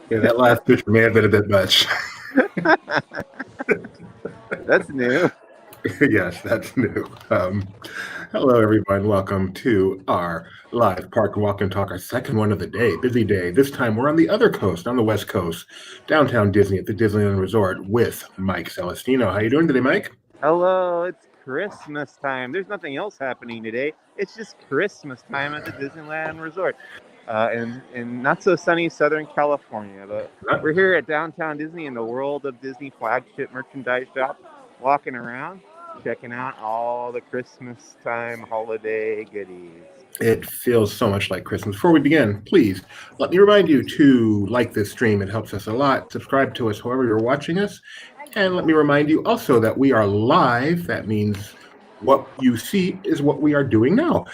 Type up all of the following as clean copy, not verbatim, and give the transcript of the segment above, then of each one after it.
Yeah, that last picture may have been a bit much. That's new. Yes, that's new. Hello, everyone. Welcome to our live Park and Walk and Talk, our second one of the day. Busy day. This time we're on the other coast, on the West Coast, downtown Disney at the Disneyland Resort with Mike Celestino. How you doing today, Mike? Hello, it's Christmas time. There's nothing else happening today. It's just Christmas time at the Disneyland Resort in not so sunny Southern California. But we're here at downtown Disney in the World of Disney flagship merchandise shop, walking around, checking out all the Christmas time holiday goodies. It feels so much like Christmas. Before we begin, please let me remind you to like this stream. It helps us a lot. Subscribe to us however you're watching us. And let me remind you also that we are live. That means what you see is what we are doing now.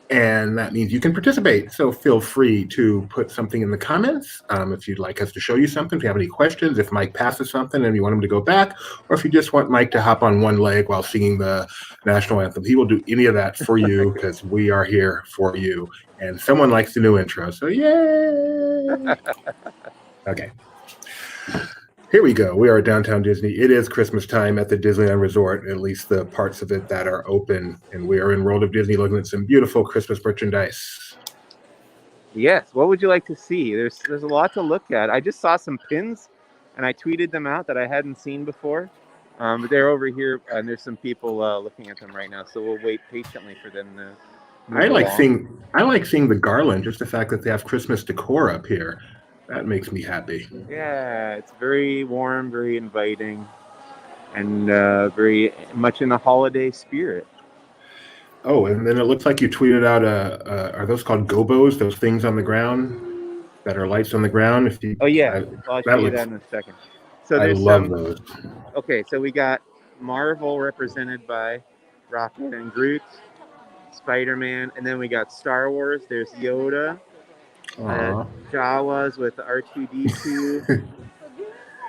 And that means you can participate. So feel free to put something in the comments if you'd like us to show you something, if you have any questions, if Mike passes something and you want him to go back, or if you just want Mike to hop on one leg while singing the national anthem. He will do any of that for you because we are here for you. And someone likes the new intro, so yay! Okay. Here we go. We are at downtown Disney. It is Christmas time at the Disneyland Resort, at least the parts of it that are open. And we are in World of Disney looking at some beautiful Christmas merchandise. Yes. What would you like to see? There's a lot to look at. I just saw some pins, and I tweeted them out that I hadn't seen before. But they're over here, and there's some people looking at them right now. So we'll wait patiently for them to move I like along. seeing the garland, just the fact that they have Christmas decor up here. That makes me happy. Yeah, it's very warm, very inviting, and very much in the holiday spirit. Oh, and then it looks like you tweeted out, are those called gobos, those things on the ground that are lights on the ground? I'll show you that in a second. So I there's love those. Okay, so we got Marvel represented by Rocket and Groot, Spider-Man, and then we got Star Wars. There's Yoda. Jawas with R2-D2.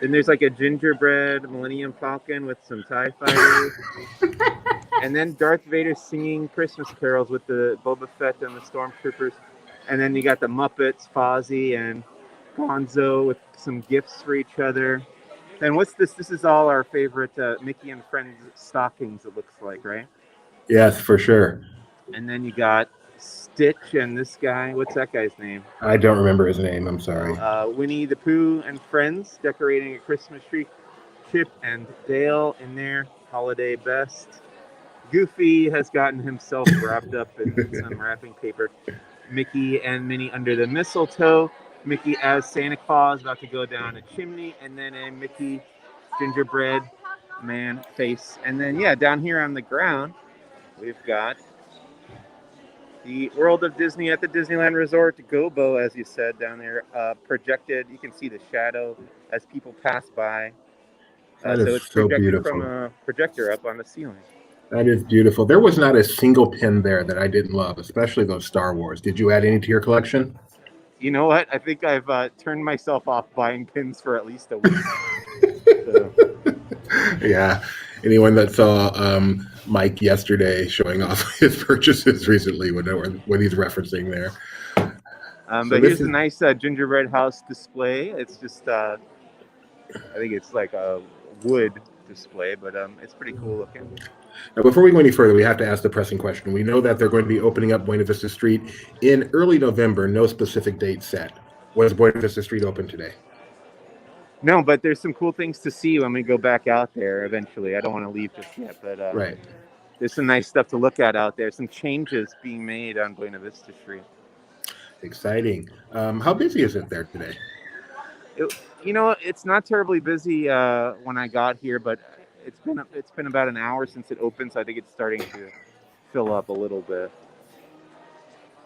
Then there's like a gingerbread Millennium Falcon with some TIE fighters. And then Darth Vader singing Christmas carols with the Boba Fett and the Stormtroopers. And then you got the Muppets, Fozzie and Gonzo with some gifts for each other. And what's this? This is all our favorite Mickey and Friends stockings, it looks like, right? Yes, for sure. And then you got Stitch and this guy. What's that guy's name? I don't remember his name. I'm sorry. Winnie the Pooh and Friends decorating a Christmas tree. Chip and Dale in there. Holiday best. Goofy has gotten himself wrapped up in some wrapping paper. Mickey and Minnie under the mistletoe. Mickey as Santa Claus about to go down a chimney. And then a Mickey gingerbread man face. And then, down here on the ground, we've got the World of Disney at the Disneyland Resort, Gobo, as you said, down there, projected. You can see the shadow as people pass by. So it's so beautiful. From a projector up on the ceiling. That is beautiful. There was not a single pin there that I didn't love, especially those Star Wars. Did you add any to your collection? You know what? I think I've turned myself off buying pins for at least a week. Yeah. Anyone that saw Mike yesterday showing off his purchases recently would know what he's referencing there. But here's a nice gingerbread house display. It's just, I think it's like a wood display, but it's pretty cool looking. Now, before we go any further, we have to ask the pressing question. We know that they're going to be opening up Buena Vista Street in early November, no specific date set. Was Buena Vista Street open today? No, but there's some cool things to see when we go back out there eventually. I don't want to leave just yet, but right. There's some nice stuff to look at out there. Some changes being made on Buena Vista Street. Exciting. How busy is it there today? It's not terribly busy when I got here, but It's been about an hour since it opened, so I think it's starting to fill up a little bit.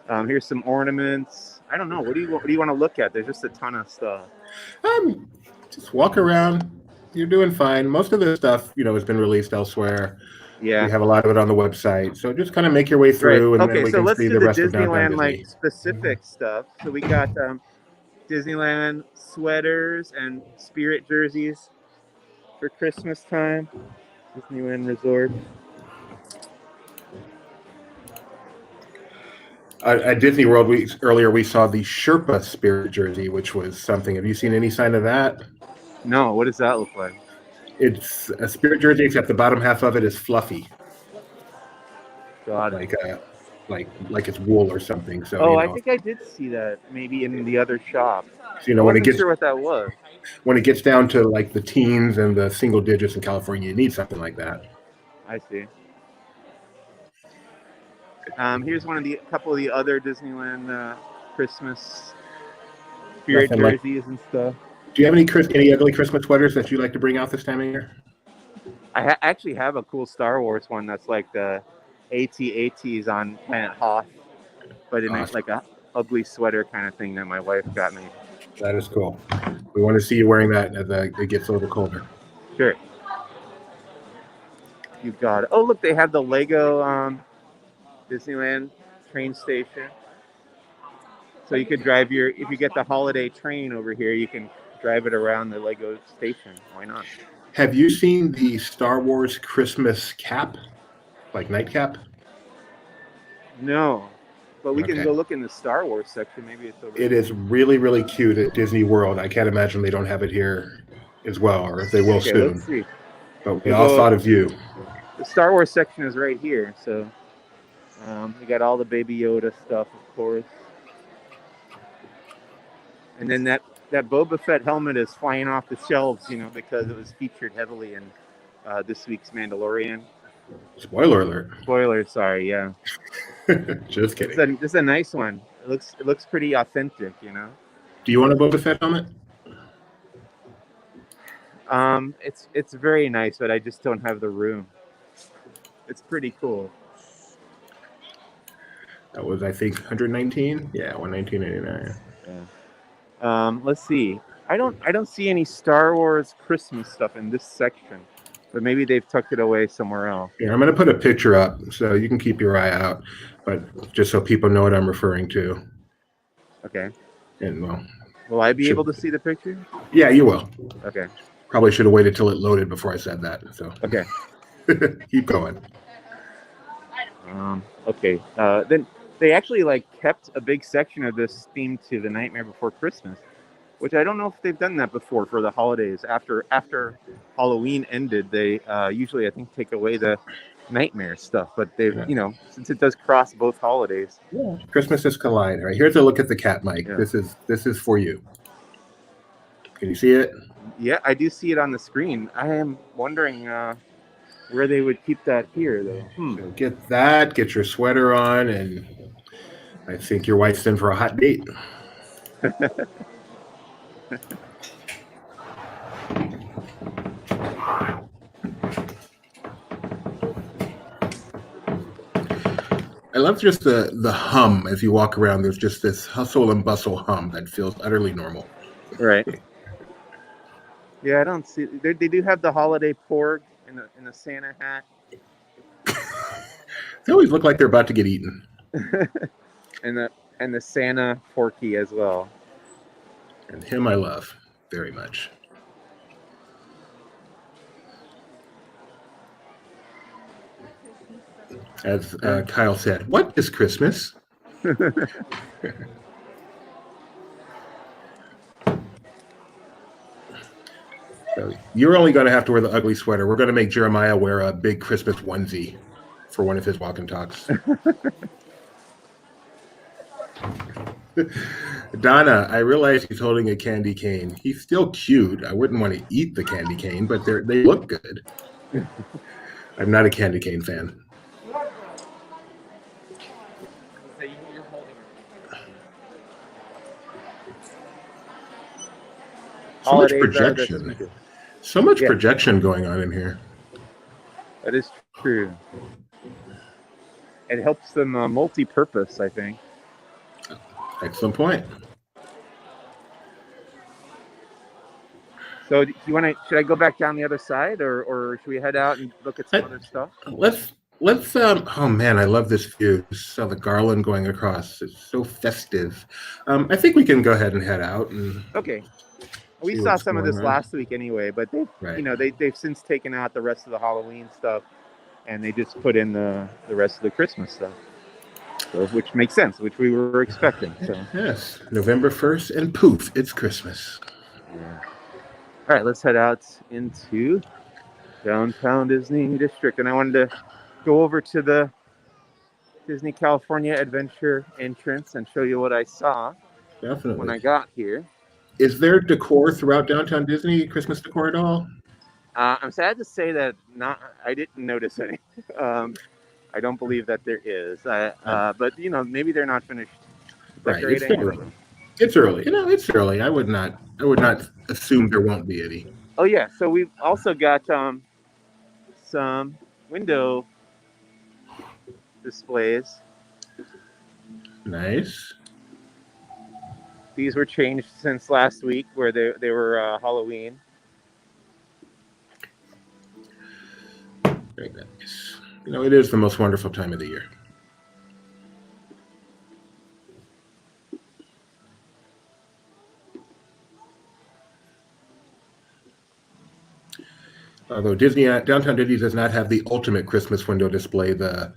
Here's some ornaments. I don't know. What do you want to look at? There's just a ton of stuff. Just walk around. You're doing fine. Most of this stuff, has been released elsewhere. Yeah. We have a lot of it on the website. So just kind of make your way through, and then we can let's see do the the rest of downtown Disneyland Disney. specific stuff. So we got Disneyland sweaters and spirit jerseys for Christmas time. Disneyland Resort. At Disney World, earlier we saw the Sherpa spirit jersey, which was something. Have you seen any sign of that? No, what does that look like? It's a spirit jersey, except the bottom half of it is fluffy. God. Like it's wool or something. So I think I did see that maybe in the other shop. So, I when it wasn't gets sure what that was. When it gets down to like the teens and the single digits in California, you need something like that. I see. Here's couple of the other Disneyland Christmas spirit jerseys and stuff. Do you have any ugly Christmas sweaters that you like to bring out this time of year? I actually have a cool Star Wars one that's like the AT-ATs on Planet Hoth, but in like a ugly sweater kind of thing that my wife got me. That is cool. We want to see you wearing that as it gets a little colder. Sure. You got it. Oh, look, they have the Lego Disneyland train station. So you could drive if you get the holiday train over here, you can drive it around the Lego station. Why not? Have you seen the Star Wars Christmas cap, like nightcap? No, but we can go look in the Star Wars section. Maybe it's over It is really, really cute at Disney World. I can't imagine they don't have it here as well, or if they will soon. Let's see. But we all thought of you. The Star Wars section is right here, so we got all the Baby Yoda stuff, of course. And then that Boba Fett helmet is flying off the shelves, because it was featured heavily in this week's Mandalorian. Spoiler alert. Spoiler, sorry, yeah. Just kidding. It's a nice one. It looks pretty authentic, Do you want a Boba Fett helmet? It's very nice, but I just don't have the room. It's pretty cool. That was, I think, 119. Yeah, 119.89. Yeah. Let's see. I don't see any Star Wars Christmas stuff in this section, but maybe they've tucked it away somewhere else. Yeah, I'm going to put a picture up so you can keep your eye out, but just so people know what I'm referring to. Okay. And will I be able to see the picture? Yeah, you will. Okay. Probably should have waited till it loaded before I said that. So. Okay. Keep going. Okay. Then they actually kept a big section of this themed to the Nightmare Before Christmas, which I don't know if they've done that before for the holidays. After Halloween ended, they usually, I think, take away the Nightmare stuff, but they've, since it does cross both holidays. Yeah. Christmases collide. All right, here's a look at the cat, Mike. Yeah. This is for you. Can you see it? Yeah, I do see it on the screen. I am wondering where they would keep that here, though. So get your sweater on, and I think your wife's in for a hot date. I love just the hum as you walk around. There's just this hustle and bustle hum that feels utterly normal. Right. Yeah, I don't see. They do have the holiday porg in the Santa hat. They always look like they're about to get eaten. and the Santa porky as well. And him I love very much. As Kyle said, what is Christmas? So you're only going to have to wear the ugly sweater. We're going to make Jeremiah wear a big Christmas onesie for one of his walk and talks. Donna, I realize he's holding a candy cane. He's still cute. I wouldn't want to eat the candy cane, but they look good. I'm not a candy cane fan. So much projection. So much projection going on in here. That is true. It helps them multi-purpose, I think. Excellent point. So, do you want to? Should I go back down the other side, or should we head out and look at some other stuff? Let's oh man, I love this view. So the garland going across. It's so festive. I think we can go ahead and head out and Okay. We see saw what's some of going this on. last week anyway, but they've Right. they've since taken out the rest of the Halloween stuff, and they just put in the rest of the Christmas stuff. So, which makes sense, which we were expecting. So Yes, November 1st, and poof, it's Christmas. yeah. All right, let's head out into downtown Disney District, and I wanted to go over to the Disney California Adventure entrance and show you what I saw when Definitely. I got here. Is there decor throughout downtown Disney, Christmas decor at all? I'm sad to say that I didn't notice any. I don't believe that there is. But maybe they're not finished Right. It's decorating. early. It's early. It's early. I would not assume there won't be any. Oh yeah. So we've also got some window displays. Nice. These were changed since last week, where they were Halloween. Very nice. It is the most wonderful time of the year. Although downtown Disney does not have the ultimate Christmas window display, the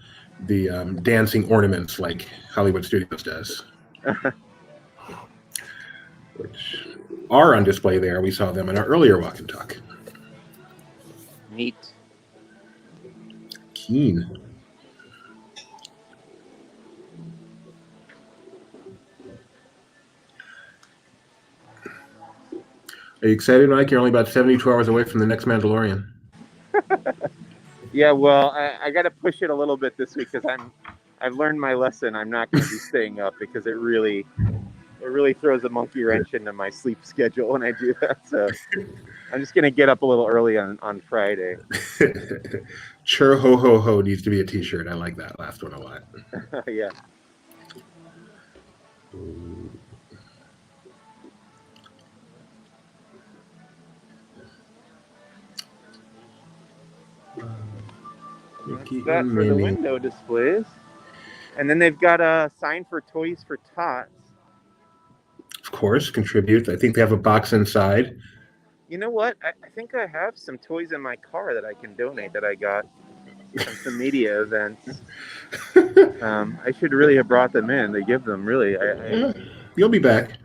dancing ornaments like Hollywood Studios does, which are on display there. We saw them in our earlier walk and talk. Neat. Keen. Are you excited, Mike? You're only about 72 hours away from the next Mandalorian. Yeah, well, I got to push it a little bit this week because I've learned my lesson. I'm not going to be staying up because it really throws a monkey wrench into my sleep schedule when I do that. So I'm just going to get up a little early on Friday. Sure, ho ho ho needs to be a T-shirt. I like that last one a lot. Yeah. That's that for the window displays. And then they've got a sign for Toys for Tots. Of course, contribute. I think they have a box inside. You know what? I think I have some toys in my car that I can donate that I got from some media events. I should really have brought them in. They give them, really. You'll be back.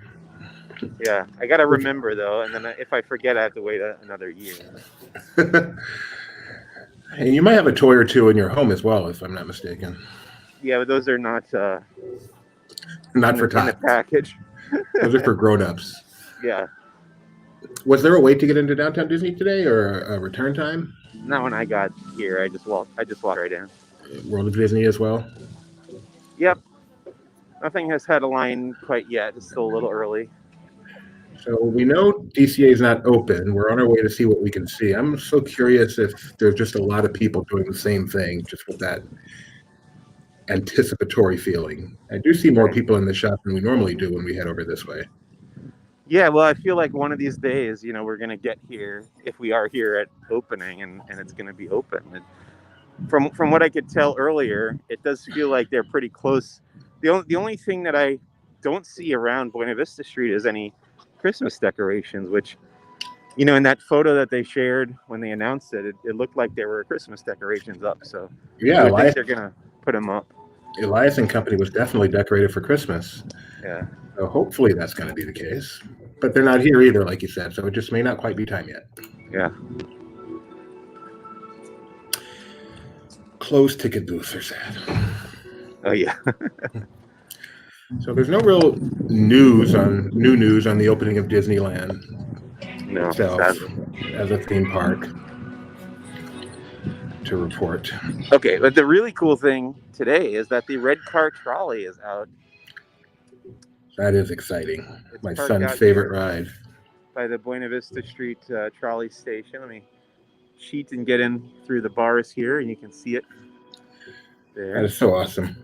Yeah, I got to remember, though. And then if I forget, I have to wait another year. And you might have a toy or two in your home as well, if I'm not mistaken. Yeah, but those are not for tots. In the package. Those are for grown-ups. Yeah. Was there a way to get into downtown Disney today, or a return time? Not when I got here. I just walked right in. World of Disney as well? Yep. Nothing has had a line quite yet. It's still a little early. So we know DCA is not open. We're on our way to see what we can see. I'm so curious if there's just a lot of people doing the same thing, just with that anticipatory feeling. I do see more people in the shop than we normally do when we head over this way. Yeah, well, I feel like one of these days, we're going to get here, if we are here at opening, and it's going to be open. And from what I could tell earlier, it does feel like they're pretty close. The only thing that I don't see around Buena Vista Street is any Christmas decorations, which, in that photo that they shared when they announced it looked like there were Christmas decorations up. So yeah, I think they're going to put them up. Elias and Company was definitely decorated for Christmas. Yeah. So hopefully that's going to be the case. But they're not here either, like you said, so it just may not quite be time yet. Yeah. Closed ticket booths are sad. Oh, yeah. So there's no real new news on the opening of Disneyland itself as a theme park to report. Okay, but the really cool thing today is that the red car trolley is out. That is exciting. My son's favorite ride. By the Buena Vista Street trolley station. Let me cheat and get in through the bars here, and you can see it there. That is so awesome.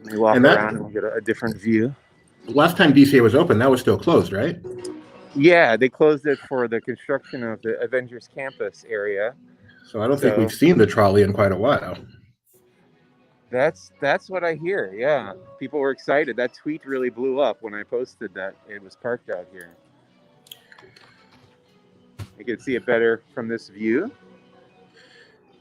Let me walk around and we'll get a different view. Last time DCA was open, that was still closed, right? Yeah, they closed it for the construction of the Avengers Campus area. So I don't think we've seen the trolley in quite a while. That's what I hear. Yeah, people were excited. That tweet really blew up when I posted that it was parked out here. You can see it better from this view.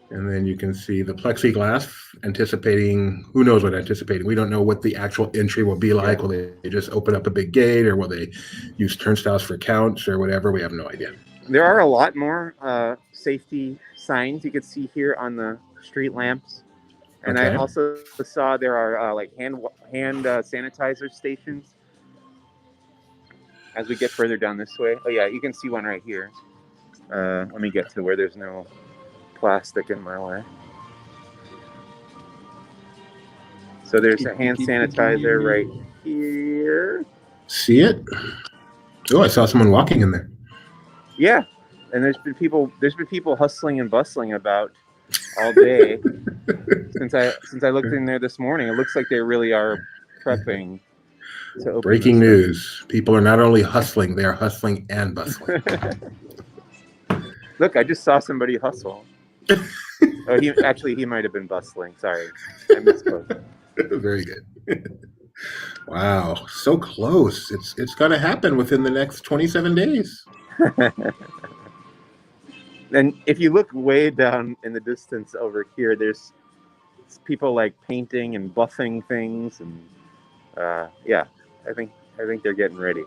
And then you can see the plexiglass anticipating, who knows what anticipating. We don't know what the actual entry will be like. Yeah. Will they just open up a big gate, or will they use turnstiles for counts or whatever? We have no idea. There are a lot more safety signs you can see here on the street lamps. And okay. I also saw there are like hand sanitizer stations as we get further down this way. Oh yeah, you can see one right here. Let me get to where there's no plastic in my way. So there's a hand sanitizer right here. See it? Oh, I saw someone walking in there. Yeah, and there's been people hustling and bustling about all day since I looked in there this morning. It looks like they really are prepping to open. Breaking news: people are not only hustling; they are hustling and bustling. Look, I just saw somebody hustle. Oh, he might have been bustling. Sorry, I misspoke. Very good. Wow, so close. It's going to happen within the next 27 days. And if you look way down in the distance over here, there's people like painting and buffing things, and yeah, I think they're getting ready.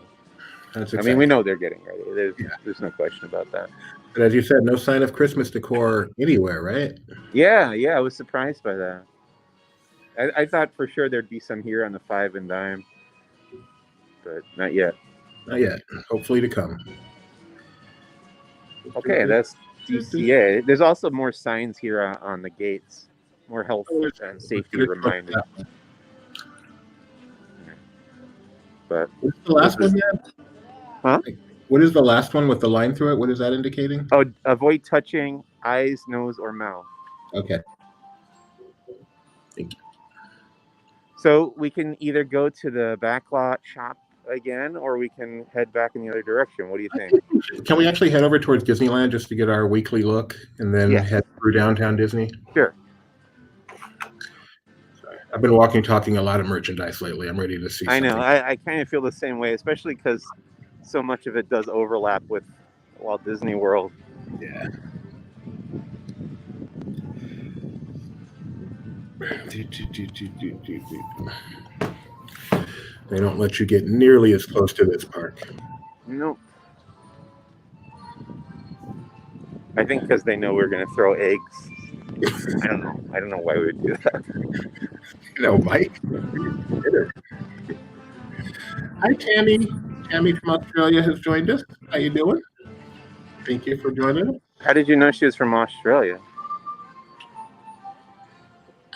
That's exciting. I mean, we know they're getting ready. There's no question about that. But as you said, no sign of Christmas decor anywhere, right? Yeah, I was surprised by that. I thought for sure there'd be some here on the 5 and dime, but not yet. Not yet. Hopefully to come. Okay, that's DCA. There's also more signs here on the gates, more health and safety reminders. But what's the last one yet? Huh? What is the last one with the line through it? What is that indicating? Oh, avoid touching eyes, nose, or mouth. Okay. Thank you. So we can either go to the backlot shop again, or we can head back in the other direction. What do you think? Can we actually head over towards Disneyland just to get our weekly look and then head through downtown Disney? Sure. Sorry. I've been talking a lot of merchandise lately. I'm ready to see something. I know. I kind of feel the same way, especially because so much of it does overlap with Walt Disney World. Yeah. They don't let you get nearly as close to this park. Nope. I think because they know we're going to throw eggs. I don't know why we would do that. You know, Mike. Hi, Tammy. Tammy from Australia has joined us. How you doing? Thank you for joining us. How did you know she was from Australia?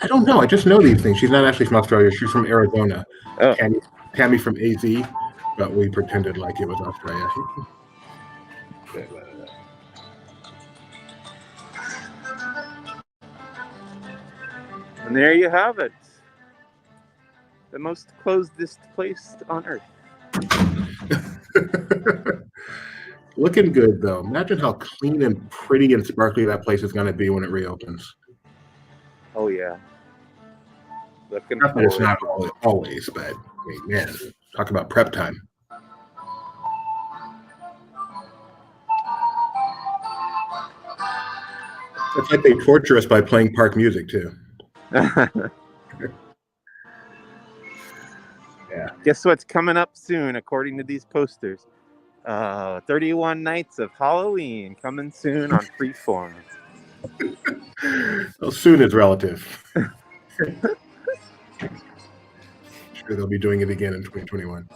I don't know. I just know these things. She's not actually from Australia. She's from Arizona. Oh. Tammy from AZ, but we pretended like it was Australia. And there you have it. The most closedest place on Earth. Looking good, though. Imagine how clean and pretty and sparkly that place is going to be when it reopens. Oh, yeah. Not that it's not always, but I mean, man, talk about prep time. It's like they torture us by playing park music, too. Yeah. Guess what's coming up soon, according to these posters? 31 Nights of Halloween coming soon on Freeform. Well, soon is relative. Sure, they'll be doing it again in 2021.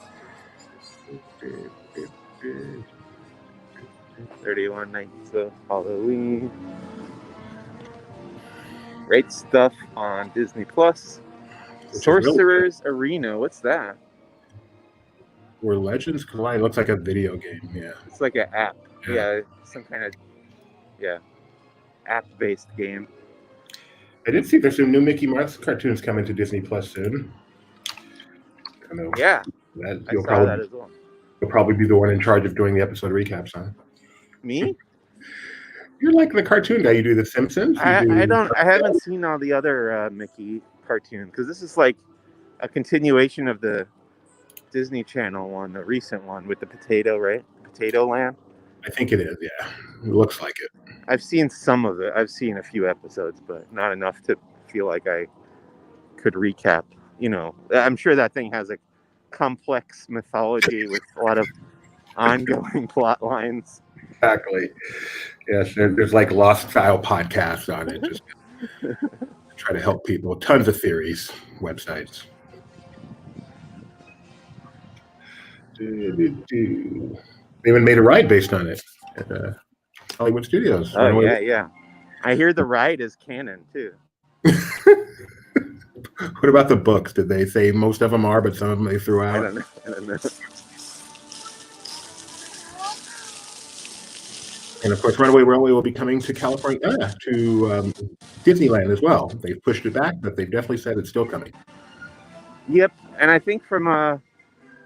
31 Nights of Halloween. Great stuff on Disney Plus. Sorcerer's Arena. What's that? Where Legends Collide. Looks like a video game. Yeah. It's like an app. Yeah, some kind of Yeah, app-based game. I did see there's some new Mickey Mouse cartoons coming to Disney Plus soon. I know. Yeah, That I saw that as well. You'll probably be the one in charge of doing the episode recaps, huh? Me? You're like the cartoon guy. You do The Simpsons. You do. I haven't seen all the other Mickey cartoons because this is like a continuation of the Disney Channel one, the recent one with the potato, right? Potato Land. I think it is. Yeah, it looks like it. I've seen some of it. I've seen a few episodes, but not enough to feel like I could recap. You know, I'm sure that thing has a complex mythology with a lot of ongoing plot lines. Exactly. Yes, there's like Lost File podcasts on it. Just try to help people. Tons of theories, websites. They even made a ride based on it at Hollywood Studios. Oh, yeah. I hear the ride is canon, too. What about the books? Did they say most of them are, but some of them they threw out? I don't know. And of course, Runaway Railway will be coming to California, to Disneyland as well. They've pushed it back, but they've definitely said it's still coming. Yep, and I think from a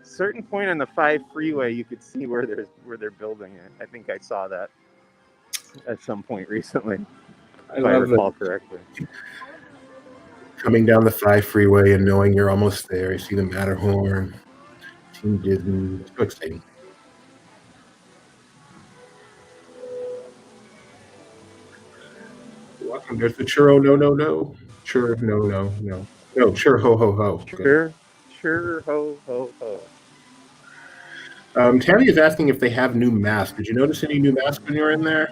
certain point on the 5 freeway, you could see where they're building it. I think I saw that at some point recently, if I recall correctly. Coming down the 5 freeway and knowing you're almost there. You see the Matterhorn, Team Disney. It's so exciting. Welcome. There's the churro. No. Sure. No. No. Sure. Ho. Sure. Ho. Tammy is asking if they have new masks. Did you notice any new masks when you were in there?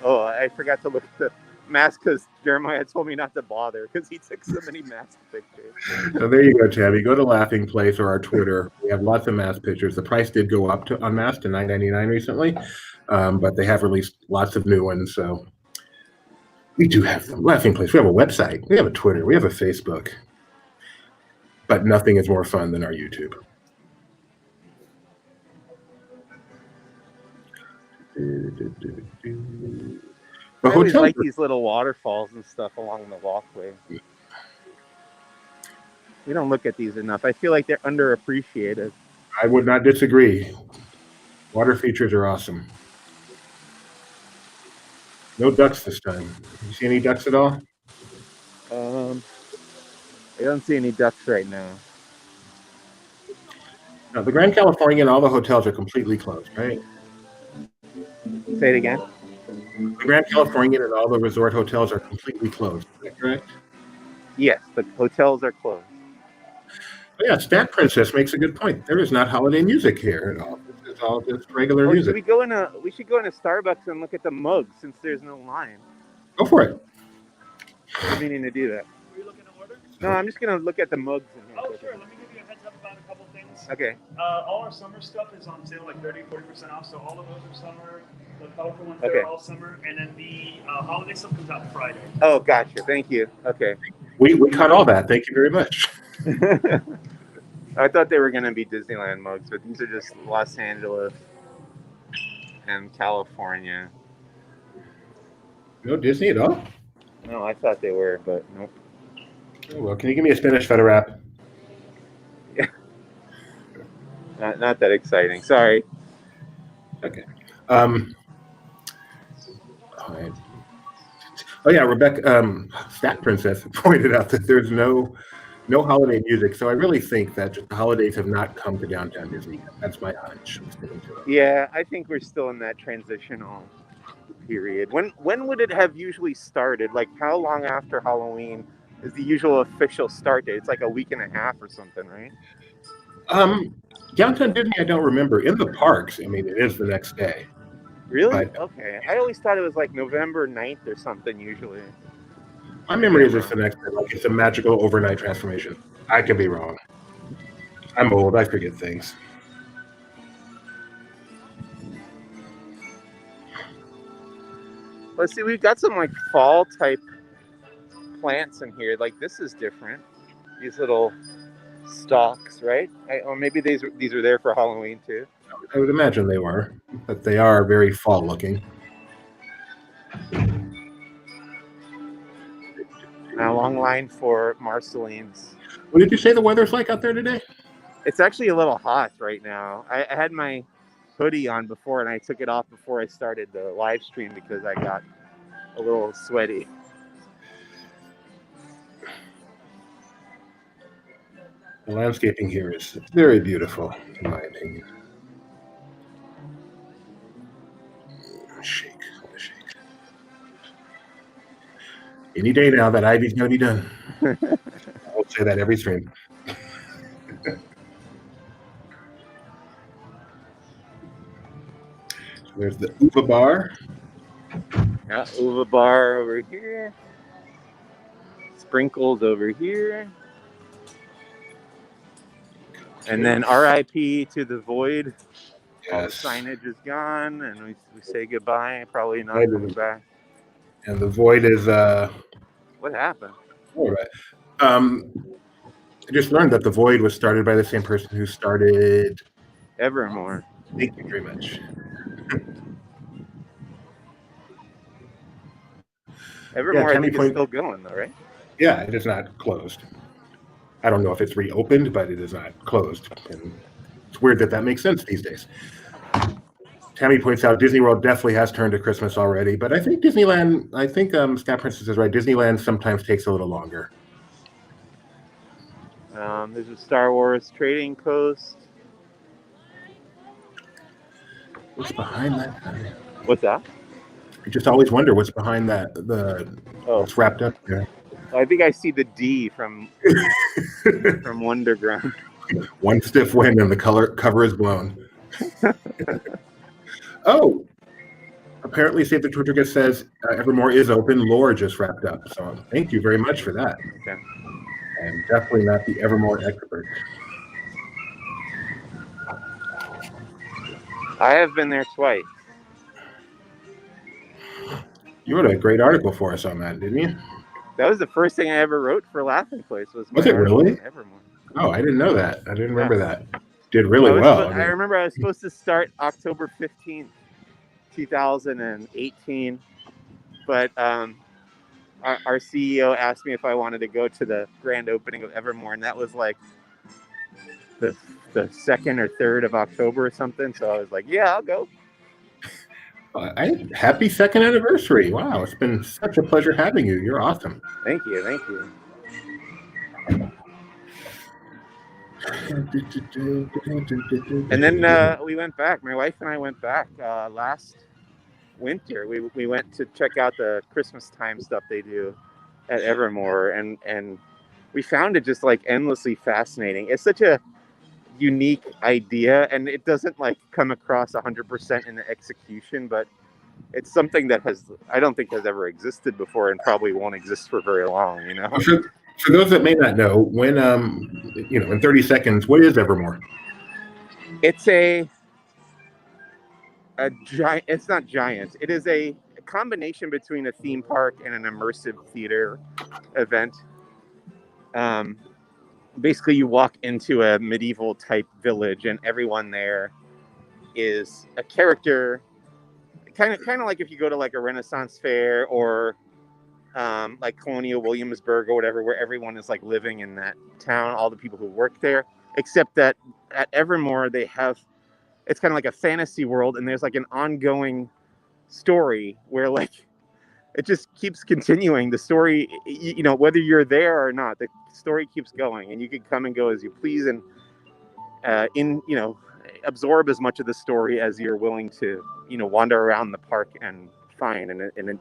Oh, I forgot to look at the mask because Jeremiah told me not to bother because he took so many mask pictures. So there you go, Tammy. Go to Laughing Place or our Twitter. We have lots of mask pictures. The price did go up on masks to $9.99 recently, but they have released lots of new ones. So we do have them. Laughing Place. We have a website. We have a Twitter. We have a Facebook. But nothing is more fun than our YouTube. I always like these little waterfalls and stuff along the walkway. We don't look at these enough. I feel like they're underappreciated. I would not disagree. Water features are awesome. No ducks this time. You see any ducks at all? I don't see any ducks right now. No, the Grand California and all the hotels are completely closed, right? Say it again. The Grand California and all the resort hotels are completely closed. Is that correct? Yes, the hotels are closed. Oh, yeah, Stat Princess makes a good point. There is not holiday music here at all. It's all just regular music. We should go in a Starbucks and look at the mugs since there's no line. Go for it. I'm meaning to do that. Are you looking to order? No, I'm just gonna look at the mugs in here. Oh, sure. Let me give you a heads up about a couple things. Okay. All our summer stuff is on sale, like 30-40% off. So all of those are summer. The colorful ones Okay. they're all summer, and then the holiday stuff comes out Friday. Oh, gotcha. Thank you. Okay. We caught all that. Thank you very much. I thought they were gonna be Disneyland mugs, but these are just Los Angeles and California. No Disney at all? No, I thought they were, but nope. Oh, well, can you give me a Spanish feta wrap? Not that exciting. Sorry. Okay. Oh yeah, Rebecca, Stat Princess pointed out that there's no holiday music, so I really think that the holidays have not come to downtown Disney. That's my hunch. Yeah, I think we're still in that transitional period. When would it have usually started? Like, how long after Halloween is the usual official start date? It's like a week and a half or something, right? Downtown Disney, I don't remember. In the parks, I mean, it is the next day. Really? But, okay. I always thought it was like November 9th or something usually. My memory is it's the next day. Like, it's a magical overnight transformation. I could be wrong. I'm old. I forget things. Let's see. We've got some like fall type plants in here. Like, this is different. These little stalks, right? Or maybe these are there for Halloween too. I would imagine they were, but they are very fall looking. A long line for Marceline's. What did you say the weather's like out there today? It's actually a little hot right now. I had my hoodie on before, and I took it off before I started the live stream because I got a little sweaty. The landscaping here is very beautiful, in my opinion. Shake. Any day now, that ivy's going to be done. I'll say that every stream. So there's the Uva bar. Yeah, Uva bar over here. Sprinkles over here. And then RIP to the void. Yes. All the signage is gone, and we say goodbye. Probably not coming back. And the void is What happened? all right. I just learned that the void was started by the same person who started Evermore. Thank you very much. Evermore, I Tammy think, is still going, though, right? Yeah, it is not closed. I don't know if it's reopened, but it is not closed. And it's weird that makes sense these days. Tammy points out Disney World definitely has turned to Christmas already, but I think Disneyland, Scat Princess is right. Disneyland sometimes takes a little longer. There's a Star Wars trading post. What's behind that? What's that? I just always wonder what's behind that. It's wrapped up there. I think I see the D from Wonderground. One stiff wind and the cover is blown. Oh, apparently Save the Tortuga says Evermore is open. Lore just wrapped up. So thank you very much for that. Okay. I'm definitely not the Evermore expert. I have been there twice. You wrote a great article for us on that, didn't you? That was the first thing I ever wrote for Laughing Place. Was it really? Evermore. Oh, I didn't know that. I didn't remember that. Did really well. I remember I was supposed to start October 15th, 2018, but our CEO asked me if I wanted to go to the grand opening of Evermore, and that was like the 2nd or 3rd of October or something. So I was like, yeah, I'll go. Happy 2nd anniversary. Wow, it's been such a pleasure having you. You're awesome. Thank you. Thank you. And then we went back. My wife and I went back last winter. We went to check out the Christmas time stuff they do at Evermore, and we found it just like endlessly fascinating. It's such a unique idea, and it doesn't like come across 100% in the execution, but it's something that I don't think has ever existed before, and probably won't exist for very long. You know. For those that may not know, when in 30 seconds, what is Evermore? It's a giant. It's not giant. It is a combination between a theme park and an immersive theater event. Basically, you walk into a medieval type village, and everyone there is a character. Kind of like if you go to like a Renaissance fair or like Colonial Williamsburg or whatever, where everyone is like living in that town, all the people who work there, except that at Evermore it's kind of like a fantasy world, and there's like an ongoing story where like it just keeps continuing. The story, whether you're there or not, the story keeps going, and you can come and go as you please, and absorb as much of the story as you're willing to, wander around the park and find. And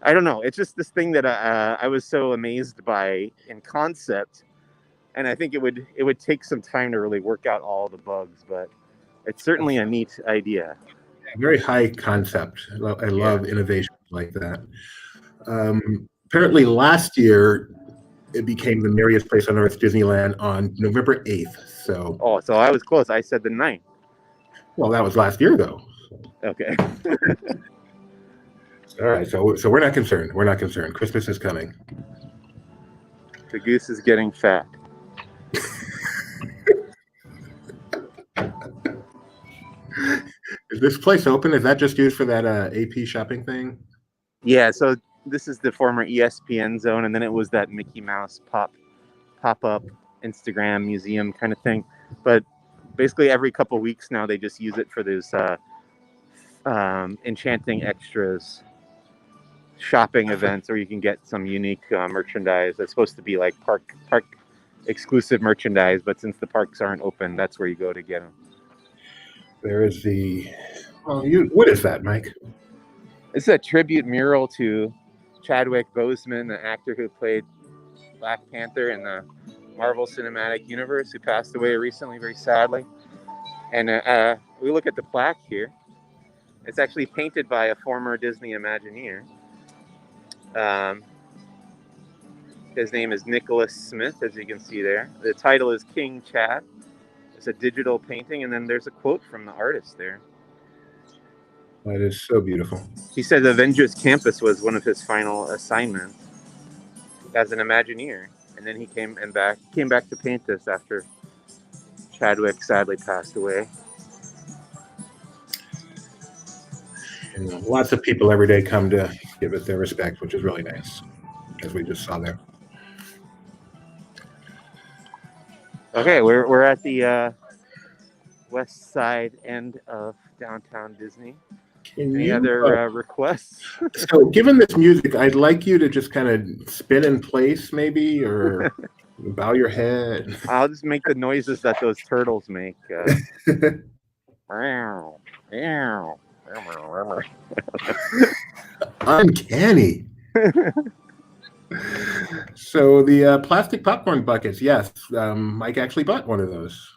I don't know. It's just this thing that I was so amazed by in concept, and I think it would take some time to really work out all the bugs, but it's certainly a neat idea. Very high concept. I love innovations like that. Apparently, last year it became the merriest place on earth, Disneyland, on November 8th. So I was close. I said the 9th. Well, that was last year, though. Okay. All right, so we're not concerned. We're not concerned. Christmas is coming. The goose is getting fat. Is this place open? Is that just used for that AP shopping thing? Yeah, so this is the former ESPN zone, and then it was that Mickey Mouse pop-up Instagram museum kind of thing. But basically every couple weeks now they just use it for those enchanting extras shopping events, where you can get some unique merchandise that's supposed to be like park exclusive merchandise, but since the parks aren't open, that's where you go to get them. There is the. Well, what is that, Mike? It's a tribute mural to Chadwick Boseman, the actor who played Black Panther in the Marvel Cinematic Universe, who passed away recently, very sadly. And we look at the plaque here. It's actually painted by a former Disney Imagineer. His name is Nicholas Smith, as you can see there. The title is King Chad. It's a digital painting, and then there's a quote from the artist there. That is so beautiful. He said Avengers Campus was one of his final assignments as an Imagineer, and then he came back to paint this after Chadwick sadly passed away. And lots of people every day come to give it their respect, which is really nice, as we just saw there. Okay, we're at the west side end of downtown Disney. Any other requests? So, given this music, I'd like you to just kind of spin in place, maybe, or bow your head. I'll just make the noises that those turtles make. Uncanny. So the plastic popcorn buckets, yes. Mike actually bought one of those.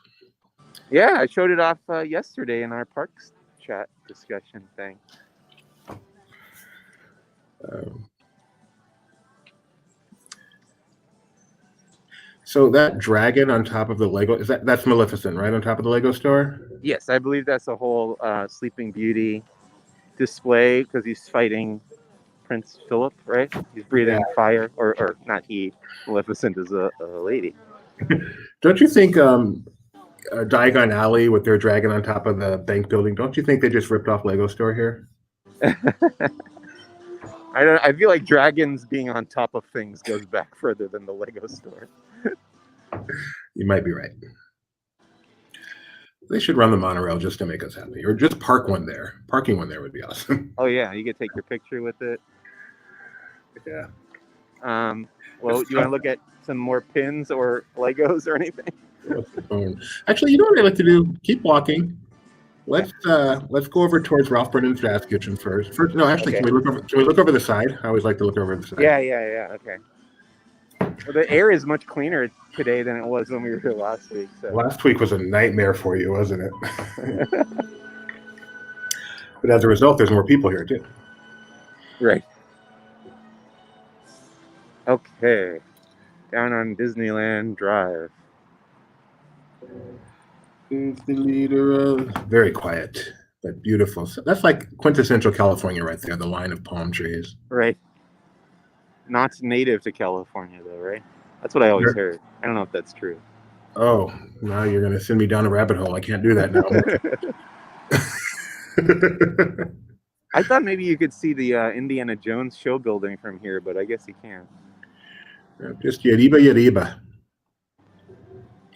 Yeah, I showed it off yesterday in our parks chat discussion thing. So that dragon on top of the Lego, that's Maleficent, right, on top of the Lego store? Yes, I believe that's a whole Sleeping Beauty display, because he's fighting Prince Philip, right? He's breathing fire, or not he. Maleficent is a lady. Don't you think Diagon Alley with their dragon on top of the bank building, don't you think they just ripped off Lego store here? I feel like dragons being on top of things goes back further than the Lego store. You might be right. They should run the monorail just to make us happy, or just park one there. Parking one there would be awesome. Oh yeah, you could take your picture with it. Yeah. Well, you want to look at some more pins or Legos or anything? Actually, you know what I like to do? Keep walking. Let's go over towards Ralph Brennan's Jazz Kitchen first. No, actually, Okay. Can we look over the side? I always like to look over the side. Yeah. Okay. Well, the air is much cleaner today than it was when we were here last week. So. Last week was a nightmare for you, wasn't it? But as a result, there's more people here too. Right. Okay. Down on Disneyland Drive. Is the leader of very quiet but beautiful. So that's like quintessential California right there, the line of palm trees. Right. Not native to California though, right? That's what I always heard. I don't know if that's true. Oh, now you're going to send me down a rabbit hole. I can't do that now. I thought maybe you could see the Indiana Jones show building from here, but I guess you can't. Just Yariba.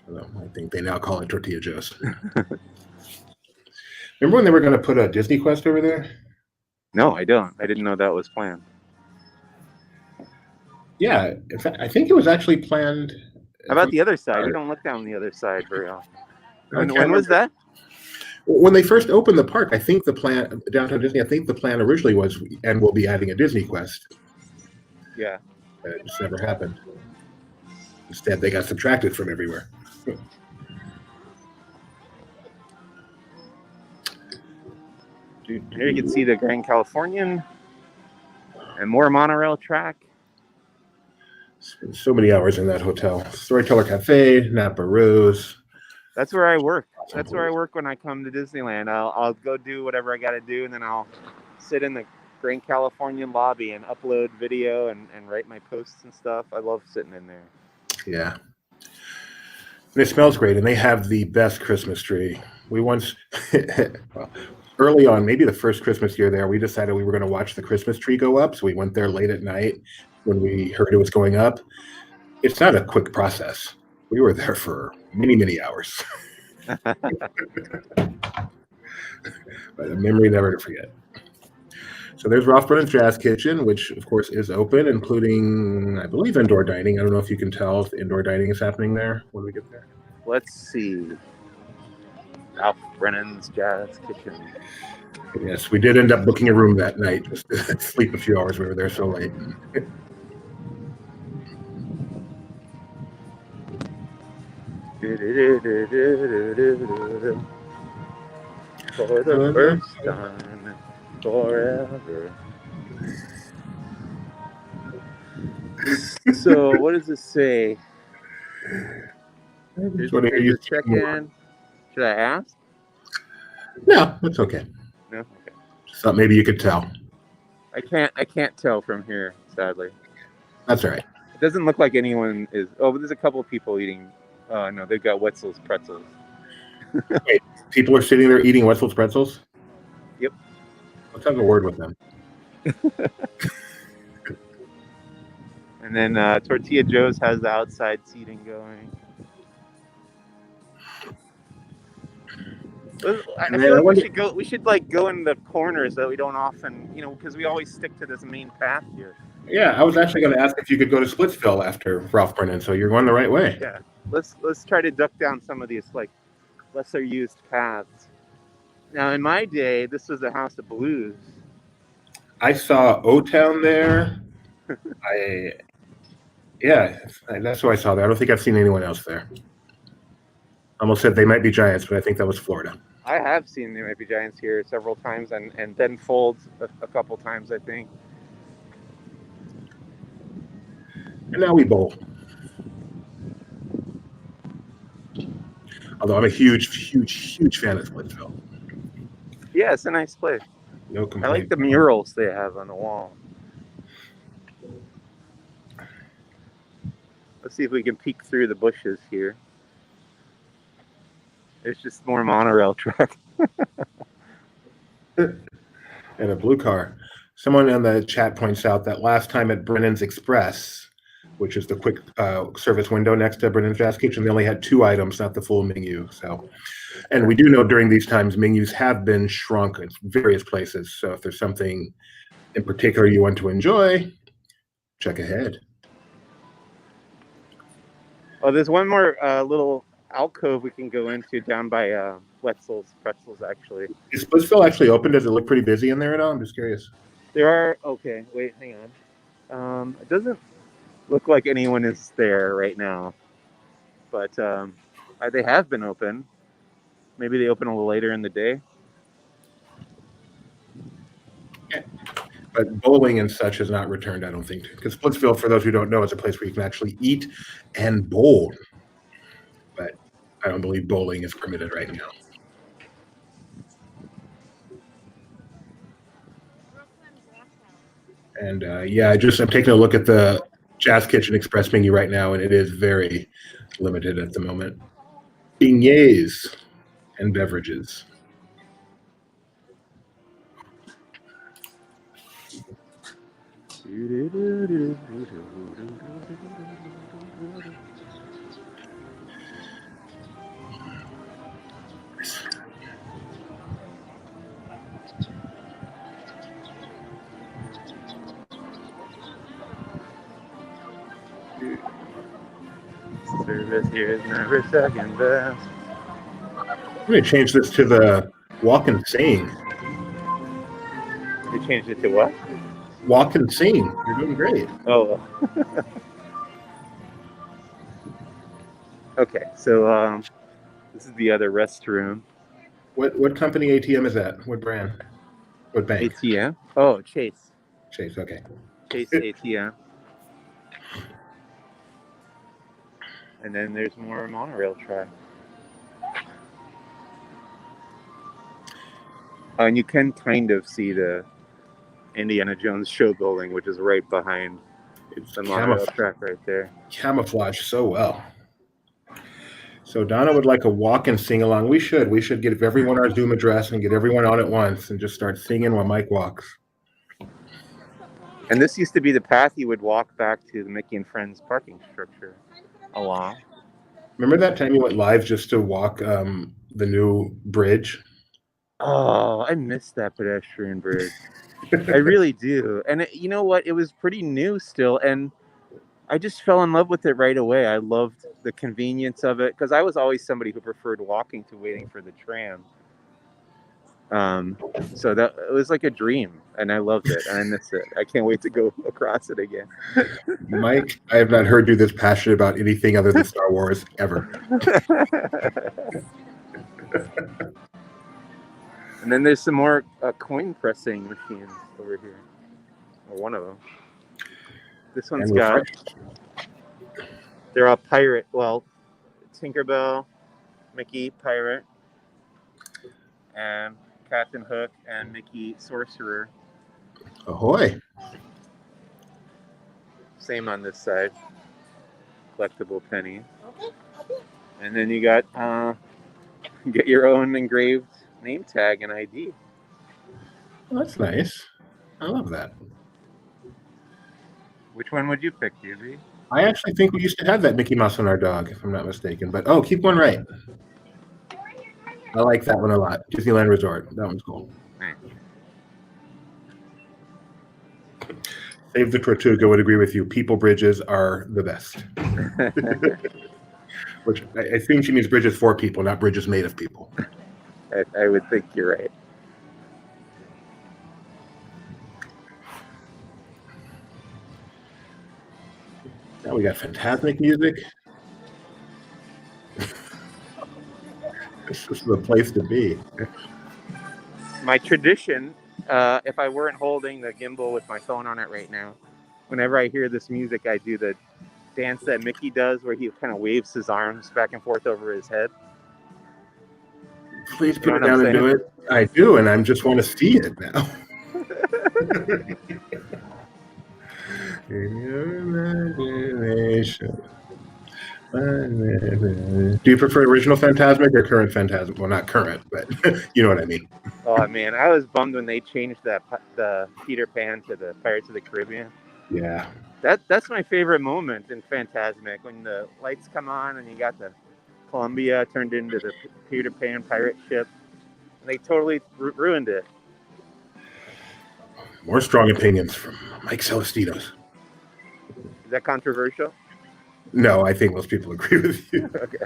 Although I think they now call it Tortilla Joe's. Remember when they were going to put a Disney Quest over there? No, I don't. I didn't know that was planned. Yeah, in fact, I think it was actually planned. How about the other side? You don't look down the other side very often. When was that? When they first opened the park, I think the plan, Downtown Disney, I think the plan originally was, and we'll be adding a Disney Quest. Yeah. It just never happened. Instead, they got subtracted from everywhere. Here you can see the Grand Californian and more monorail track. Spent so many hours in that hotel. Storyteller Cafe, Napa Rose. That's where I work. That's where I work when I come to Disneyland. I'll go do whatever I got to do, and then I'll sit in the Grand Californian lobby and upload video and write my posts and stuff. I love sitting in there. Yeah. And it smells great, and they have the best Christmas tree. We once, well, early on, maybe the first Christmas year there, we decided we were going to watch the Christmas tree go up. So we went there late at night when we heard it was going up. It's not a quick process. We were there for many, many hours. But a memory never to forget. So there's Ralph Brennan's Jazz Kitchen, which of course is open, including, I believe, indoor dining. I don't know if you can tell if indoor dining is happening there when we get there. Let's see. Ralph Brennan's Jazz Kitchen. Yes, we did end up booking a room that night just to sleep a few hours. We were there so late. For the first time forever. So, what does it say? Here's What are you check in. Should I ask? No, that's okay. No. Okay. Just thought maybe you could tell. I can't tell from here, sadly. That's all right. It doesn't look like anyone is. Oh, but there's a couple of people eating. No, they've got Wetzel's pretzels. Wait, people are sitting there eating Wetzel's pretzels? Yep. Let's have a word with them. And then Tortilla Joe's has the outside seating going. I feel like we should like go in the corners that we don't often, because we always stick to this main path here. Yeah, I was actually going to ask if you could go to Splitsville after Ralph Brennan, so you're going the right way. Yeah, let's try to duck down some of these like lesser used paths. Now, in my day, this was the House of Blues. I saw O-Town there. That's who I saw there. I don't think I've seen anyone else there. I almost said They Might Be Giants, but I think that was Florida. I have seen They Might Be Giants here several times, and then Folds a couple times, I think. And now we bowl. Although I'm a huge, huge, huge fan of Splitsville. Yeah, it's a nice place. No complaint. I like the murals they have on the wall. Let's see if we can peek through the bushes here. There's just more monorail track. And a blue car. Someone in the chat points out that last time at Brennan's Express, which is the quick service window next to Brennan's Jazz Kitchen, they only had 2 items, not the full menu. So, and we do know during these times menus have been shrunk in various places. So if there's something in particular you want to enjoy, check ahead. Oh, there's one more little alcove we can go into down by Wetzel's Pretzels, actually. Is Splitsville actually open? Does it look pretty busy in there at all? I'm just curious. There are, okay, wait, hang on. It doesn't look like anyone is there right now, but they have been open. Maybe they open a little later in the day. Yeah. But bowling and such has not returned, I don't think. Because Splitsville, for those who don't know, is a place where you can actually eat and bowl. But I don't believe bowling is permitted right now. And I'm taking a look at the Jazz Kitchen Express menu right now, and it is very limited at the moment. Beignets and beverages. Service here is never second best. I'm going to change this to the walk and sing. You changed it to what? Walk and sing. You're doing great. Oh. Okay, so this is the other restroom. What company ATM is that? What brand? What bank? ATM? Oh, Chase. Chase, okay. Chase ATM. And then there's more monorail track. And you can kind of see the Indiana Jones show building, which is right behind the monorail track right there. Camouflage so well. So Donna would like a walk and sing along. We should. We should give everyone our Zoom address and get everyone on at once and just start singing while Mike walks. And this used to be the path you would walk back to the Mickey and Friends parking structure along. Remember that time you went live just to walk the new bridge? Oh, I miss that pedestrian bridge. I really do. And you know what? It was pretty new still. And I just fell in love with it right away. I loved the convenience of it because I was always somebody who preferred walking to waiting for the tram. So that it was like a dream, and I loved it, and I miss it. I can't wait to go across it again. Mike, I have not heard you this passionate about anything other than Star Wars ever. And then there's some more coin pressing machines over here, or one of them. This one's got. They're all pirate. Well, Tinkerbell, Mickey pirate, and Captain Hook and Mickey sorcerer. Ahoy! Same on this side. Collectible penny. And then you got get your own engraved name tag and ID. Well, that's nice. I love that. Which one would you pick, Yubi? I actually think we used to have that Mickey Mouse on our dog, if I'm not mistaken. But oh, keep one right. I like that one a lot. Disneyland Resort. That one's cool. Nice. Save the Tortuga would agree with you. People bridges are the best. Which I think she means bridges for people, not bridges made of people. I would think you're right. Now we got Fantasmic music. This is the place to be. My tradition, if I weren't holding the gimbal with my phone on it right now, whenever I hear this music, I do the dance that Mickey does where he kind of waves his arms back and forth over his head. Please put it down and do it. I do, and I just want to see it now. In your imagination. Do you prefer original Fantasmic or current Fantasmic? Well, not current, but you know what I mean. Oh man, I was bummed when they changed the Peter Pan to the Pirates of the Caribbean. Yeah. That's my favorite moment in Fantasmic, when the lights come on and you got the Columbia turned into the Peter Pan pirate ship. And they totally ruined it. More strong opinions from Mike Celestino's. Is that controversial? No, I think most people agree with you. Okay.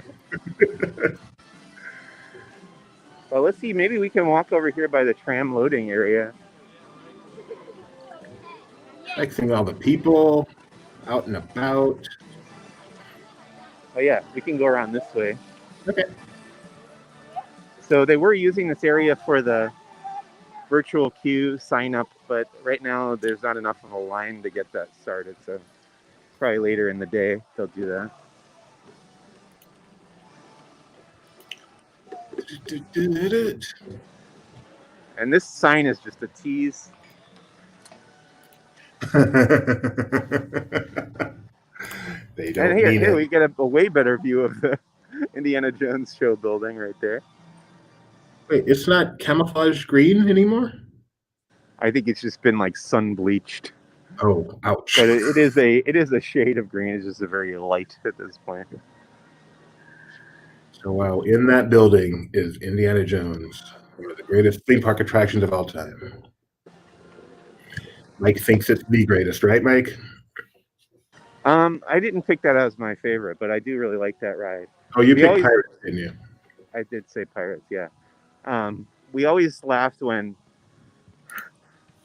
Well, let's see. Maybe we can walk over here by the tram loading area. Like seeing all the people out and about. Oh yeah, we can go around this way. Okay. So they were using this area for the virtual queue sign up, but right now there's not enough of a line to get that started. So probably later in the day they'll do that. And this sign is just a tease. They don't And mean here it. we get a way better view of the Indiana Jones show building right there. Wait, it's not camouflage green anymore? I think it's just been like sun bleached. Oh, ouch. But it is a shade of green. It's just a very light at this point. So wow, in that building is Indiana Jones, one of the greatest theme park attractions of all time. Mike thinks it's the greatest, right, Mike? I didn't pick that as my favorite, but I do really like that ride. Oh, you picked Pirates, didn't you? I did say Pirates, yeah. We always laughed when,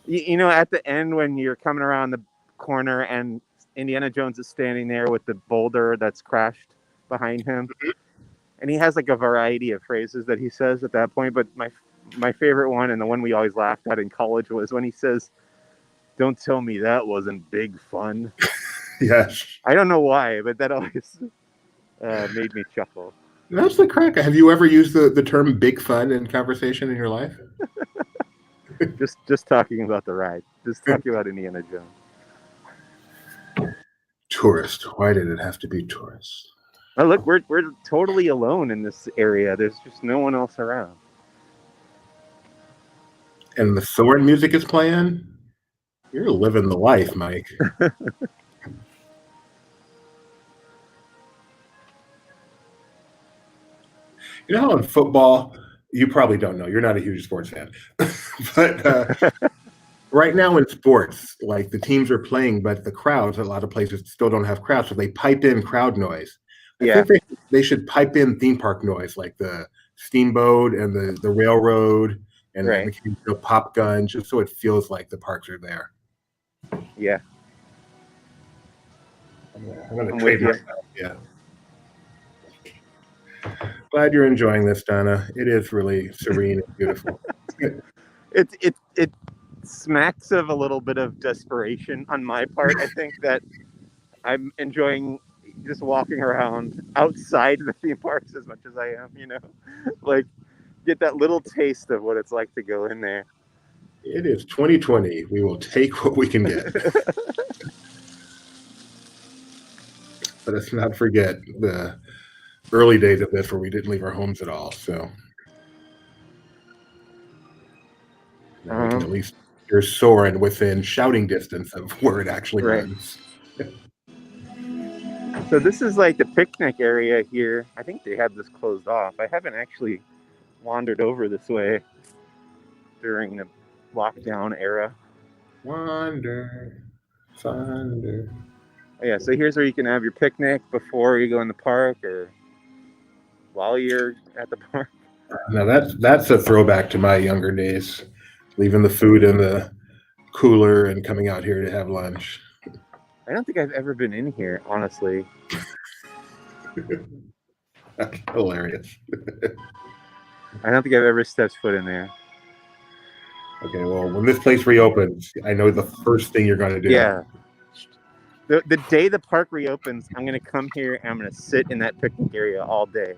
you know, at the end when you're coming around the corner and Indiana Jones is standing there with the boulder that's crashed behind him. And he has like a variety of phrases that he says at that point. But my favorite one, and the one we always laughed at in college, was when he says, "Don't tell me that wasn't big fun." Yes. I don't know why, but that always made me chuckle. That's the crack. Have you ever used the term big fun in conversation in your life? just talking about the ride. Just talking about Indiana Jones. Tourist. Why did it have to be tourist? Oh, look, we're totally alone in this area. There's just no one else around. And the sword music is playing. You're living the life, Mike. You know how in football, you probably don't know. You're not a huge sports fan, but right now in sports, like the teams are playing, but the crowds, a lot of places still don't have crowds, so they pipe in crowd noise. I Yeah. think they should pipe in theme park noise, like the steamboat and the railroad and Right. the pop gun, just so it feels like the parks are there. Yeah. I'm gonna I'm trade with you. yeah. Glad you're enjoying this, Donna. It is really serene and beautiful. It smacks of a little bit of desperation on my part. I think that I'm enjoying just walking around outside the theme parks as much as I am, like get that little taste of what it's like to go in there. It is 2020. We will take what we can get. But let's not forget the early days of this where we didn't leave our homes at all. So now we can at least hear Soren within shouting distance of where it actually runs. So this is like the picnic area here. I think they have this closed off. I haven't actually wandered over this way during the lockdown era. Wander, thunder. Oh, yeah, so here's where you can have your picnic before you go in the park or while you're at the park. Now that's a throwback to my younger days, leaving the food in the cooler and coming out here to have lunch. I don't think I've ever been in here, honestly. That's hilarious. I don't think I've ever stepped foot in there. Okay, well, when this place reopens, I know the first thing you're going to do. Yeah. The day the park reopens, I'm going to come here and I'm going to sit in that picnic area all day.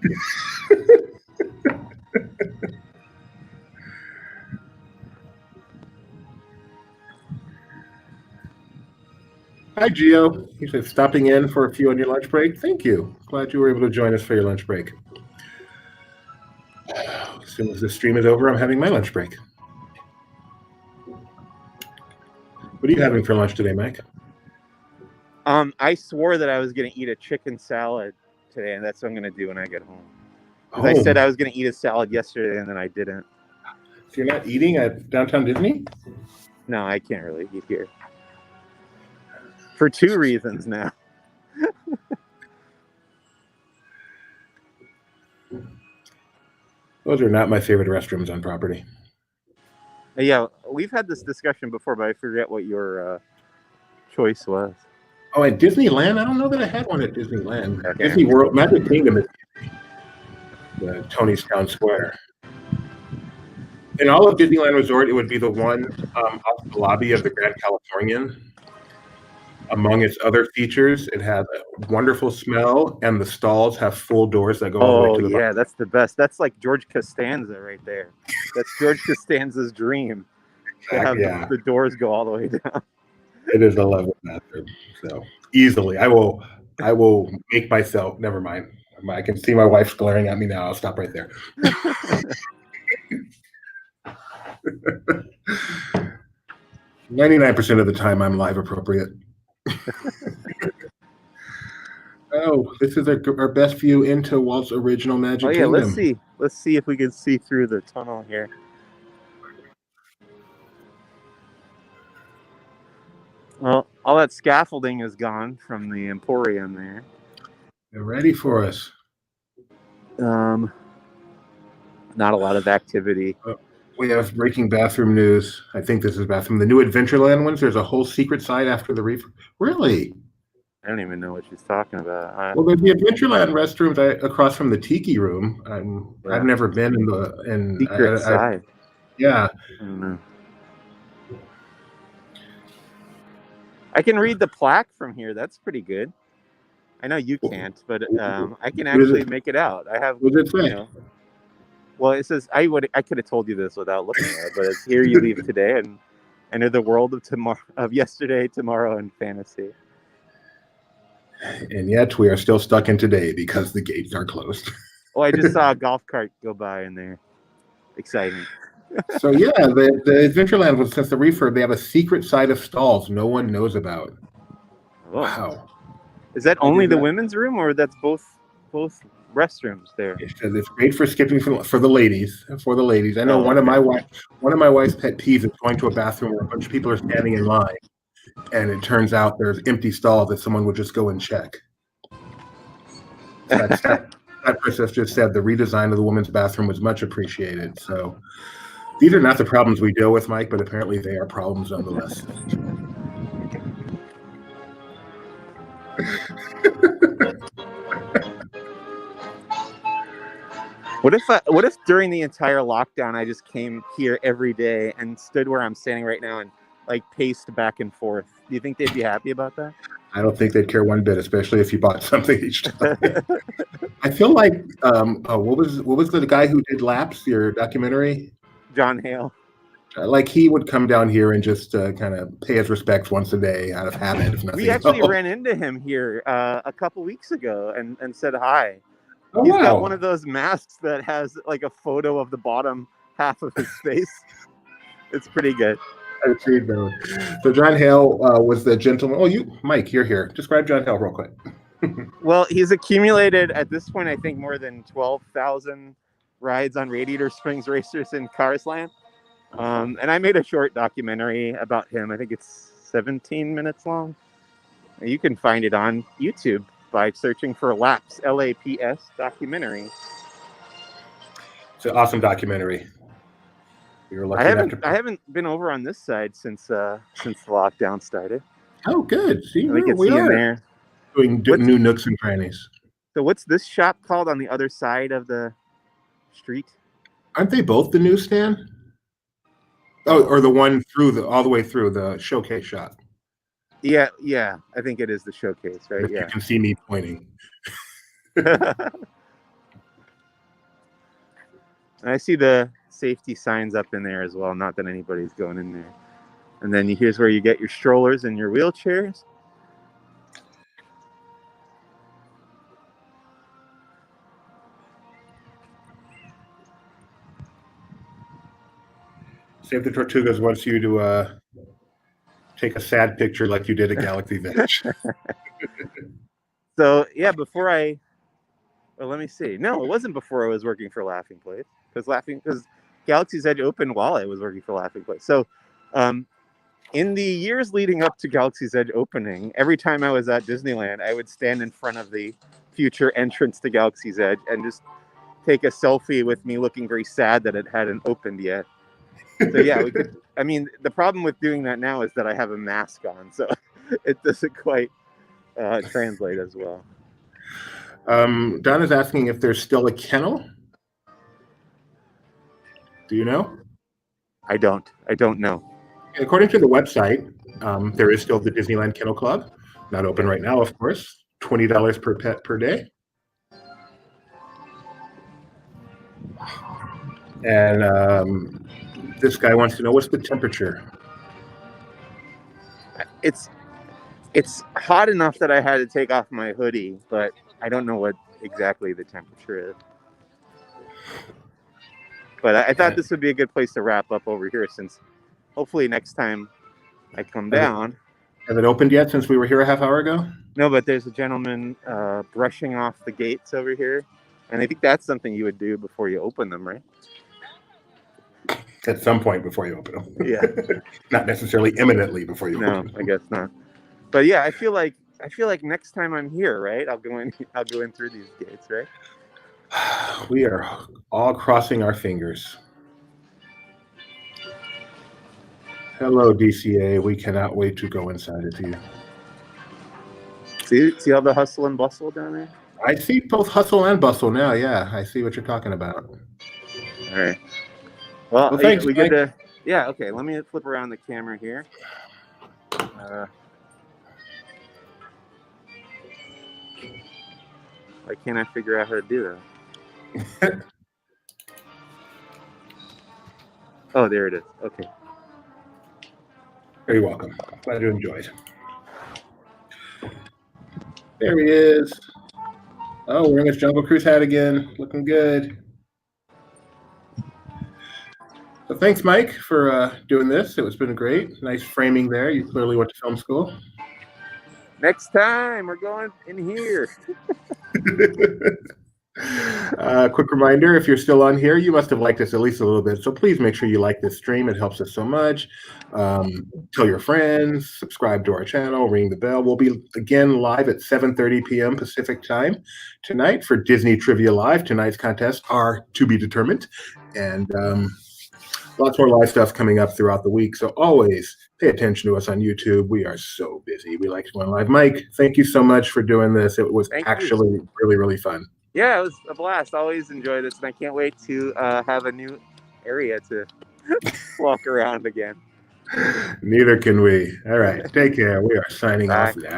Hi, Gio. He said, stopping in for a few on your lunch break. Thank you. Glad you were able to join us for your lunch break. As soon as the stream is over, I'm having my lunch break. What are you having for lunch today, Mike? I swore that I was going to eat a chicken salad today, and that's what I'm going to do when I get home. Because I said I was going to eat a salad yesterday, and then I didn't. So you're not eating at Downtown Disney? No, I can't really eat here. For 2 reasons now. Those are not my favorite restrooms on property. Yeah, we've had this discussion before, but I forget what your choice was. Oh, at Disneyland? I don't know that I had one at Disneyland. Okay. Disney World, Magic Kingdom is the Tony's Town Square. In all of Disneyland Resort, it would be the one off the lobby of the Grand Californian. Among its other features, it has a wonderful smell, and the stalls have full doors that go all the way to the bottom. That's the best. That's like George Costanza right there. That's George Costanza's dream. To have the doors go all the way down. It is a level bathroom, so easily. I will make myself. Never mind. I can see my wife glaring at me now. I'll stop right there. 99% of the time, I'm live appropriate. Oh, this is our best view into Walt's original Magic Kingdom. Let's see if we can see through the tunnel here. Well, all that scaffolding is gone from the Emporium there. They're ready for us. Not a lot of activity. We have breaking bathroom news. I think this is bathroom. The new Adventureland ones, there's a whole secret side after the refurb. Really? I don't even know what she's talking about. Well, there's the Adventureland restrooms across from the Tiki Room. I've never been in the secret side. Yeah. I don't know. I can read the plaque from here. That's pretty good. I know you can't, but I can actually make it out. I have. What does it say? Well, it says I could have told you this without looking at it, but it's here you leave today and enter the world of yesterday, tomorrow, and fantasy. And yet we are still stuck in today because the gates are closed. Oh, I just saw a golf cart go by in there. Exciting. So yeah, the Adventureland was since the refurb, they have a secret side of stalls no one knows about. Oh. Wow. Is that I only did the not- women's room, or that's both restrooms there? It says it's great for skipping for the ladies. For the ladies, I know Oh, one of okay. my wife's pet peeves is going to a bathroom where a bunch of people are standing in line, and it turns out there's empty stalls that someone would just go and check. That person just said the redesign of the women's bathroom was much appreciated. So these are not the problems we deal with, Mike, but apparently they are problems nonetheless. What if during the entire lockdown I just came here every day and stood where I'm standing right now and like paced back and forth? Do you think they'd be happy about that? I don't think they'd care one bit, especially if you bought something each time. I feel like what was the guy who did Laps, your documentary? John Hale. Like he would come down here and just kind of pay his respects once a day out of habit, if nothing We actually else. ran into him here a couple weeks ago and said hi. Oh, He's wow. got one of those masks that has like a photo of the bottom half of his face. It's pretty good. I've seen those. So John Hale was the gentleman. Oh, Mike, you're here. Describe John Hale real quick. Well, he's accumulated at this point, I think, more than 12,000 rides on Radiator Springs Racers in Cars Land. And I made a short documentary about him. I think it's 17 minutes long. You can find it on YouTube by searching for Laps, Laps documentary. It's an awesome documentary. We were lucky I haven't been over on this side since the lockdown started. Oh, good. See, We can we see in are there. doing new nooks and crannies. So what's this shop called on the other side of the street? Aren't they both the newsstand? Oh, or the one all the way through the showcase shop. Yeah, I think it is the showcase, right? If Yeah. you can see me pointing. And I see the safety signs up in there as well. Not that anybody's going in there. And then here's where you get your strollers and your wheelchairs. Save the Tortugas wants you to take a sad picture like you did at Galaxy Village. So yeah, let me see. No, it wasn't before I was working for Laughing Place, because Galaxy's Edge opened while I was working for Laughing Place. So in the years leading up to Galaxy's Edge opening, every time I was at Disneyland, I would stand in front of the future entrance to Galaxy's Edge and just take a selfie with me looking very sad that it hadn't opened yet. So yeah, we could. I mean, the problem with doing that now is that I have a mask on, so it doesn't quite translate as well. Don is asking if there's still a kennel. Do you know? I don't know. According to the website, there is still the Disneyland Kennel Club. Not open right now, of course. $20 per pet per day. And this guy wants to know, what's the temperature? It's hot enough that I had to take off my hoodie, but I don't know what exactly the temperature is. But I thought this would be a good place to wrap up over here, since hopefully next time I come down. Has it opened yet since we were here a half hour ago? No, but there's a gentleman brushing off the gates over here. And I think that's something you would do before you open them, right? At some point before you open them. Yeah. Not necessarily imminently before you open No, them. I guess not. But yeah, I feel like next time I'm here, right? I'll go in through these gates, right? We are all crossing our fingers. Hello, DCA. We cannot wait to go inside with you. See all the hustle and bustle down there? I see both hustle and bustle now. Yeah, I see what you're talking about. All right. Well, thanks, we get Mike. to. Yeah. Okay. Let me flip around the camera here. Why can't I figure out how to do that? Oh, there it is. Okay. You're welcome. Glad you enjoyed. There he is. Oh, wearing his Jungle Cruise hat again. Looking good. So thanks, Mike, for doing this. It's been great. Nice framing there. You clearly went to film school. Next time, we're going in here. Quick reminder, if you're still on here, you must have liked us at least a little bit. So please make sure you like this stream. It helps us so much. Tell your friends, subscribe to our channel, ring the bell. We'll be again live at 7:30 p.m. Pacific time tonight for Disney Trivia Live. Tonight's contests are to be determined. And lots more live stuff coming up throughout the week. So always pay attention to us on YouTube. We are so busy. We like to go live. Mike, thank you so much for doing this. It was actually really, really fun. Yeah, it was a blast. Always enjoy this, and I can't wait to have a new area to walk around again. Neither can we. All right, take care. We are signing off now.